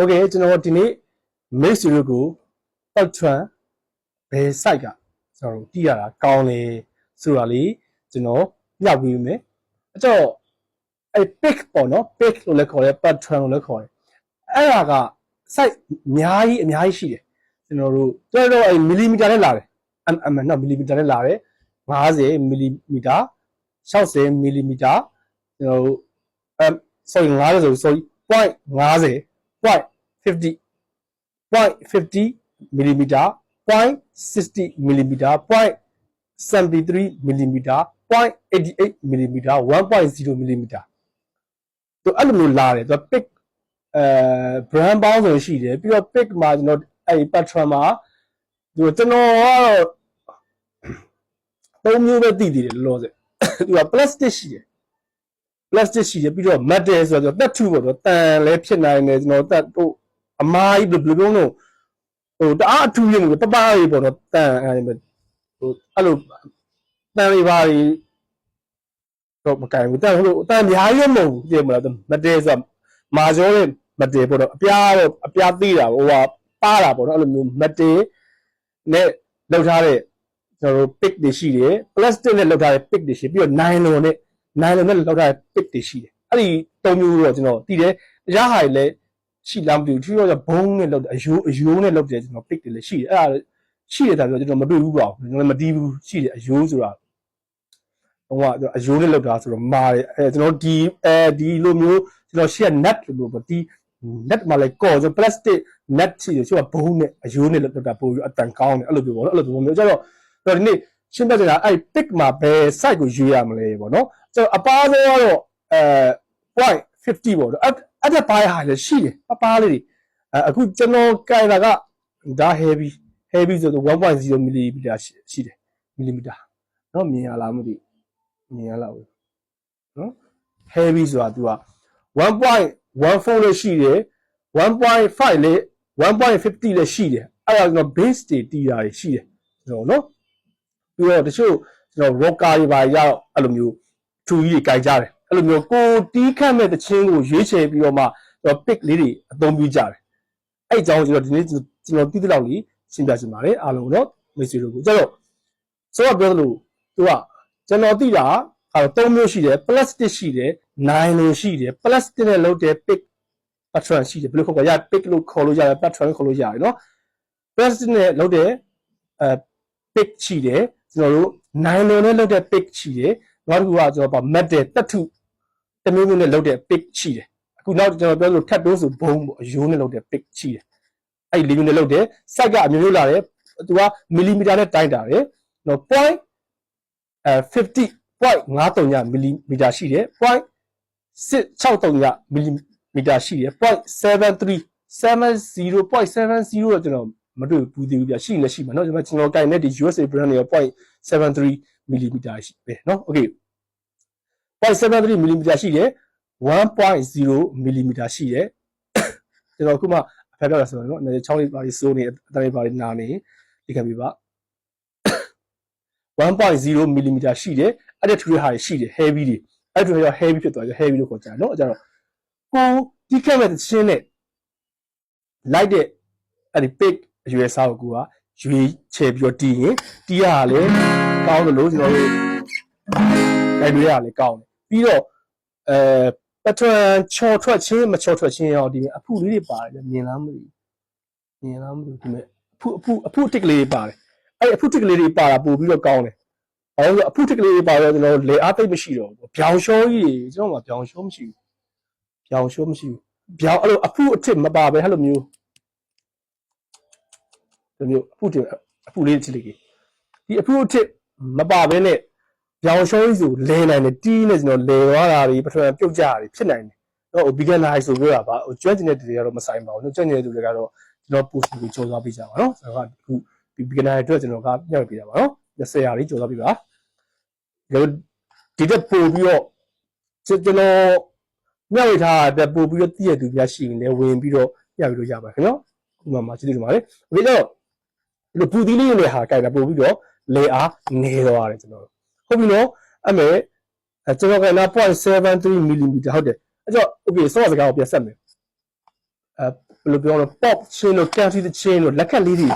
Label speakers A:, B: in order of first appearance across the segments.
A: okay ကျွန်တော်ဒီနေ့ mix ကိုပောက်ထွန်းဘယ် site ကကျွန်တော်တီးရတာကောင်းလေဆိုတာလေးကျွန်တော်ပြပေးမယ်အဲ့တော့အဲ့ pick ပေါ့နော် pick လို့လည်းခေါ်တယ်ပောက်ထွန်းလို့လည်းခေါ်တယ်အဲ့ဒါက site အများကြီးရှိတယ်ကျွန်တော်တို့အဲ့ millimeter နဲ့လာတယ်no millimeter နဲ့လာတယ်50 millimeter 60 millimeter ကျွန်တော်တို့sorry 50ဆို point 50 point 50 millimeter point 60 millimeter point 73 millimeter point 88 millimeter 1.0 millimeter သူအဲ့လိုမျိုးလာတယ်သူ pick brand ပေါင်းဆိုရှိတယ်ပြီးတော့ pick မှာကျွန်တော်အဲ့ pattern မှာသူကျွန်တော်ကတော့3မျိုးပဲတည်တယ်လောလောဆယ်သူက plastic ရှိတယ်ပြီးတော့ metal ဆိုတော့တက်ထုပေါ့တော့တန်လဲဖြစ်နိုင်တယ်ကျွန်တော်တက်တို့အမားကြီးဘယ်လိုပြောလို့ဟိုတအားအထူးရမျိုးပပလေးပေါ့တော့တန်အဲ့လိုတန်လေးပါတွေတော့မကင်ဘူးတန်ဟိုတန်အများကြီးမဟုတ်ဘူးပြင်မလားမတဲဆိုမာကျော်ရဲ့မတဲပေါ့တော့အပြားသေးတာဟိုပါတာပေါ့နော်အဲ့လိုမျိုးမတဲနဲ့လောက်ထားတဲ့ကျွန်တော်တို့ pick တွေရှိတယ် plastic နဲ့လောက်ထားတဲ့ pick တွေရှိပြီးတော့ nylon နဲ့လောက်ထားတဲ့ pick တွေရှိတယ်အဲ့ဒီ၃မျိုးတော့ကျွန်တော်တည်တယ်တရားဟာလည်းရှိလားမသိဘူးသူတို့ကဘုံနဲ့လောက်တယ်အယိုးနဲ့လောက်တယ်ကျွန်တော် pick တွေလည်းရှိတယ်အဲ့ဒါရှိတယ်ဒါပြောကျွန်တော်မတွေ့ဘူးပါဘူးကျွန်တော်လည်းမတီးဘူးရှိတယ်အယိုးဆိုတာဟိုကအယိုးနဲ့လောက်တာဆိုတော့မာတယ်အဲကျွန်တော်ဒီလိုမျိုးကျွန်တော်ရှေ့က net လို့ပေါ့ဒီ net မှာလည်းကော်ဆို plastic net ရှိတယ်သူကဘုံနဲ့အယိုးနဲ့လောက်တာပို့ပြီးအတန်ကောင်းတယ်အဲ့လိုပြောပေါ့နော်အဲ့လိုမျိုးကျတော့ဒီနေ့ရှင်းပြချင်တာအဲ့ pick မှာဘယ် site ကိုရွေးရမလဲပေါ့နော်ကျွန်တော်အပါဆုံးကတော့point 50ပေါ့နော်အဲ့ဒါပိုင်းဟာလည်းရှိတယ်ပပလေးတွေအခုကျွန်တော်ကြိုင်တာကဒါ heavy ဆိုတော့ 1.0 millimeter ရှိတယ် millimeter เนาะမြင်ရလားမသိမြင်ရလားဘူးเนาะ heavy ဆိုတာ तू က 1.14 လည်းရှိတယ် 1.5 လည်း 1.50 လည်းရှိတယ်အဲ့ဒါကျွန်တော် base တွေတီးတာတွေရှိတယ်ကျွန်တော်เนาะပြီးတော့တချို့ကျွန်တော် rocker တွေပါရတော့အဲ့လိုမျိုးထူကြီးတွေကြိုက်ကြတယ်အဲ့လိုမျိုးကိုတီးခတ်မဲ့တခြင်းကိုရွေးချယ်ပြီးတော့မှpick လေးတွေအသုံးပြုကြတယ်အဲ့အကြောင်းကျွန်တော်ဒီနေ့ကျွန်တော်သိတဲ့လောက်လေးရှင်းပြချင်ပါတယ်အားလုံးတော့မိတ်ဆွေတို့ကိုကျတော့ဆိုတော့ပြောသလိုသူကကျွန်တော်သိတာ3မျိုးရှိတယ် plastic ရှိတယ် nylon ရှိတယ် plastic နဲ့လုပ်တဲ့ pick pattern ရှိတယ်ဘယ်လိုခေါ်ကြရ pick လို့ခေါ်လို့ရတယ် pattern ခေါ်လို့ရတယ်เนาะ plastic နဲ့လုပ်တဲ့pick ရှိတယ်ကျွန်တော်တို့ nylon နဲ့လုပ်တဲ့ pick ရှိတယ်နောက်တစ်ခုကကျွန်တော် metal တက်ထုတမျိုးမျိုးနဲ့လုပ်တဲ့ pick ရှိတယ်အခုနောက်ကျွန်တော်ပြောလို့ထပ်တိုးဆိုဘုံပေါ့အယိုးနဲ့လုပ်တဲ့ pick ရှိတယ်အဲ့ဒီလေးမျိုးနဲ့လုပ်တယ် site ကအမျိုးမျိုးလာတယ်သူက millimeter နဲ့တိုင်းတာတယ်နော် point 50 point 53 millimeter ရှိတယ် point 663 millimeter ရှိတယ် point 70 point 70တော့ကျွန်တော်မတွေ့ဘူးသေးဘူးပြရှိလည်းရှိမှာเนาะကျွန်တော်ကိုင်တဲ့ဒီ USA brand တွေက point 73 millimeter ရှိပဲเนาะ okay point 73 millimeter ရှိတယ် 1.0 millimeter ရှိတယ်ကျွန်တော်အခုမှအဖက်ပြောတာဆိုတော့เนาะချောင်းလေးပါလေးစိုးနေအတိုင်းပါလေးနာနေဒီခံပြပါ 1.0 millimeter ရှိတယ်အဲ့ဒါထူတဲ့ဟာရှိတယ် heavy တွေအဲ့ဒါရော heavy ဖြစ်သွားကြ heavy လို့ခေါ်ကြတယ်เนาะအဲ့ကြတော့ကိုတီးခတ်မဲ့ချင်းနဲ့လိုက်တဲ့အဲ့ဒီ pick အရွယ်စားကိုကရွေးချယ်ပြီးတော့တီးရင်တီးရတာလည်းကောင်းတယ်လို့ကျွန်တော်တို့အဲ့ဒီရလည်းကောင်းတယ်ပြီးတော့pattern ချော်ထွက်ချင်းမချော်ထွက်ချင်းရောဒီအဖုလေးတွေပါတယ်မြင်လားမသိဒီမဲ့အဖုတစ်ကလေးတွေပါတယ်အဲ့အဖုတစ်ကလေးတွေပါတာပို့ပြီးတော့ကောင်းတယ်ဘာလို့လဲအဖုတစ်ကလေးတွေပါတော့ကျွန်တော်လေအားသိမရှိတော့ဘူးဗျောင်ရှောကြီးကျွန်တော်ကဗျောင်ရှောမရှိဘူးဗျောင်အဲ့လိုအဖုအထစ်မပါပဲအဲ့လိုမျိုးဒီမျိုးအဖုလေးချစ်လေးဒီအဖုအထစ်မပါဘဲနဲ့ဗျောင်ရှောကြီးဆိုလဲနိုင်တယ်တီးနေကျွန်တော်လဲသွားတာတွေပထမပြုတ်ကြတာတွေဖြစ်နိုင်တယ်တော့ beginner ဆိုပြောတာပါကျွမ်းကျင်တဲ့သူတွေကတော့မဆိုင်ပါဘူးကျွမ်းကျင်တဲ့သူတွေကတော့ကျွန်တော် post ကိုကြော်သွားပေးကြပါတော့ဆိုတော့အခုဒီ beginner တွေအတွက်ကျွန်တော်ကညှောက်ပေးတာပါနော်20ရာလေးကြော်သွားပေးပါဒီတက်ပို့ပြီးတော့ကျွန်တော်ညှောက်ရထားတဲ့ပို့ပြီးတော့တည့်ရသူများရှိနေတယ်ဝင်ပြီးတော့ညှောက်ပြီးတော့ရပါခင်ဗျာဥပမာကျေးဇူးတင်ပါတယ်ဒီတော့ဒီပူသီးလေးတွေဟာကြိုက်တာပို့ပြီးတော့လေအားနေသွားတယ်ကျွန်တော်ဟုတ်ပြီနော်အဲ့မဲ့ကျွန်တော်က 0.73 mm ဟုတ်တယ်အဲ့တော့ okay စောစကားကိုပြန်ဆက်မယ် ဘယ်လိုပြောလဲ pop ချင်းတို့ country ချင်းတို့လက်ခက်လေးတွေ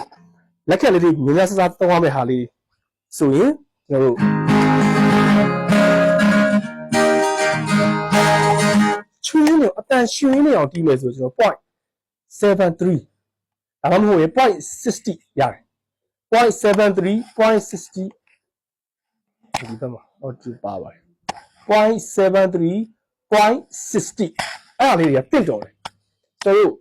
A: မြင်ရစစားသုံးရမယ့်ဟာလေးဆိုရင်ကျွန်တော်တို့ချွေးနေအတန်ရွှင်းနေအောင်တီးမယ်ဆိုကျွန်တော် 0.73 ဒါမှမဟုတ်ရင် 0.60 ရတယ် 0.73 0.60 ဒီဘက်မှာဟောဒီပါပါတယ် 0.73 0.60 အဲ့ဒါလေးတွေကတင့်တော်တယ်ကျွန်တော်တို့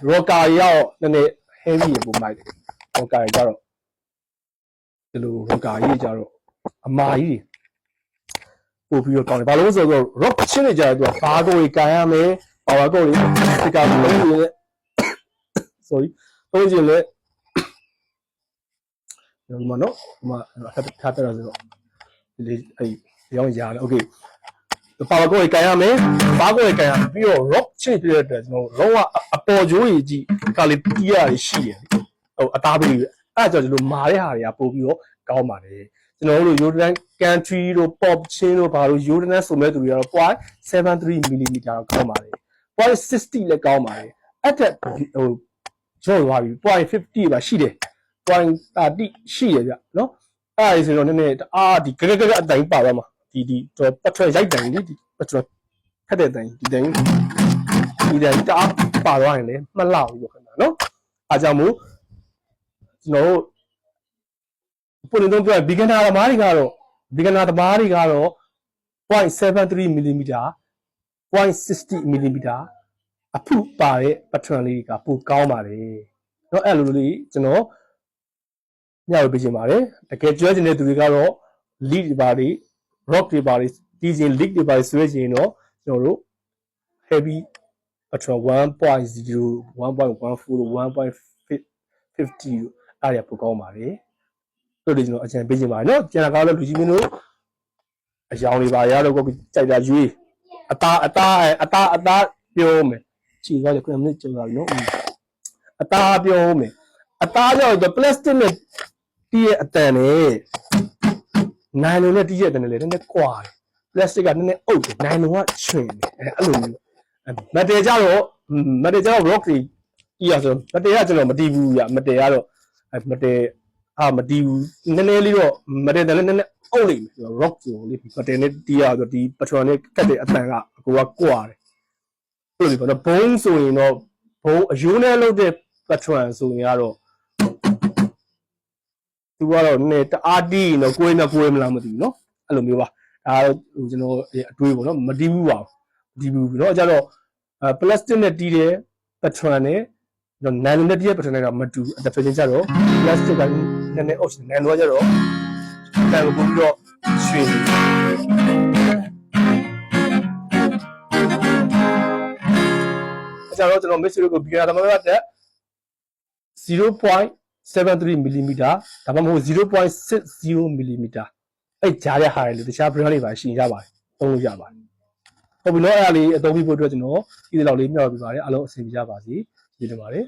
A: rocky ရောက်နည်းနည်း heavy ရေပုံလိုက်တယ် rocky ကြတော့ဒီလို rocky ကြီးကြတော့အမာကြီးပို့ပြီးတော့ကောင်းတယ်ဘာလို့ဆိုတော့ rock ချင်းနေကြတယ်သူကဘာကိုကြီးကန်ရမယ် power ကိုကြီးဒီကဘလုံးကြီး sorry သုံးချင်လဲဒီမှာနော်ဒီမှာထားပြရဆိုတော့ဒီအဲ့ရောင်းရတယ် okay ပါဝါကိုယ်ကန်ရမယ်ဘာကိုယ်ကန်ရပြီးတော့ rock ချင်းပြတဲ့အတွက်ကျွန်တော်လုံးဝအပေါ်ကျိုးကြီးကြီးကလေးတီးရရှိတယ်ဟိုအသားပေးပြီးအဲ့ဒါကြောင့်ဒီလိုမာတဲ့ဟာတွေကပို့ပြီးတော့ကောင်းပါတယ်ကျွန်တော်တို့ Jordan country တို့ pop ချင်းတို့ဘာလို့ Jordan ဆိုမဲ့သူတွေကတော့ 0.73 mm တော့ကောင်းပါတယ် 0.60 လည်းကောင်းပါတယ်အဲ့တက်ဟိုကျော်သွားပြီ 0.50 ပါရှိတယ် 0.30 ရှိတယ်ဗျနော်အဲ့ဒါဆိုတော့နည်းနည်းအားဒီကြက်အတိုင်းပါသွားမှာဒီပတ်ထွက်ရိုက်တယ်လေဒီပတ်ထွက်ခက်တဲ့တိုင်းဒီတိုင်းတအားပါသွားရင်လည်းမလောက်ဘူးခင်ဗျာနော်အားကြောင့်မို့ကျွန်တော်တို့ပုံနေတော့ပြော beginner သမားတွေကတော့ 0.73 mm 0.60 mm အဖုပါတဲ့ပတ်ထွက်လေးကပိုကောင်းပါတယ်เนาะအဲ့လိုလေးကျွန်တော်ညှောက်ပေးချင်ပါတယ်တကယ်ကျွမ်းကျင်တဲ့သူတွေကတော့ lead တွေပါတွေ rock တွေပါတွေတီးခြင်း lead တွေပါတွေဆွဲခြင်းတော့ကျွန်တော်တို့ heavy ပတ်ထွက် 1.0 1.14 1.50 အဲ့ဒါပိုကောင်းပါတယ်တို့တွေကျွန်တော်အကြံပေးချင်ပါတယ်เนาะကျန်တာကတော့လူကြီးမင်းတို့အယောင်တွေပါရတော့ကိုကြိုက်တာရွေးအသားပြောမယ်ခြေသွားတယ်9မိနစ်ကျော်သွားပြီเนาะအသားပြောမယ်အသားကြောင့် plastic နဲ့တီးရဲ့အတန်နဲ့နိုင်လုံးနဲ့တီးရဲ့အတန်နဲ့လည်းနည်းနည်းကွာတယ် plastic ကနည်းနည်းအုပ်တယ်နိုင်လုံးကချွင်တယ်အဲ့လိုမျိုးမတ်တယ်ကြတော့ rock တွေတီးရဆိုမတ်တယ်ကကျွန်တော်မတီးဘူးရမတ်တယ်ကတော့မတ်တယ်မတီးဘူးနည်းနည်းလေးတော့မတ်တယ်လည်းနည်းနည်းအုပ်လိမ့်မယ် rock ဆိုလေးမတ်တယ်နဲ့တီးရဆိုဒီပထမနဲ့ကတ်တဲ့အတန်ကအကိုကကွာတယ်အဲ့လိုပေါ့နော်ဘုံဆိုရင်တော့ဘုံအယိုးနဲ့လုပ်တဲ့ပထမဆိုရင်ကတော့သူကတော့နည်းတအားတီးရင်တော့ကိုယ်မလားမသိဘူးเนาะအဲ့လိုမျိုးပါဒါတော့ကျွန်တော်အတွေးပေါ့နော်မတီးဘူးပါဘူးเนาะအဲ့ကြတော့plastic နဲ့တီးတဲ့ပထမနဲ့နိုင်လုံးနဲ့တီးတဲ့ပထမနဲ့ကမတူအတဖက်ချင်းကြတော့ plastic ကနည်းနည်း option နိုင်တော့ကြတော့တန်ကိုပို့ပြီးတော့ရွှေ့အဲ့ကြတော့ကျွန်တော် message ကို beginner သမားတွေတက် 0.73 mm ဒါမှမဟုတ် 0.60 mm အဲ့ကြားရဟာလေတခြား brand တွေပါရှိကြပါတယ်သုံးလို့ရပါတယ်ဟုတ်ပြီနော်အဲ့ဒါလေးအသုံးပြုဖို့အတွက်ကျွန်တော်ဒီလောက်လေးမျှော်ပြပါတယ်အားလုံးအဆင်ပြေကြပါစေကျေးဇူးတင်ပါတယ်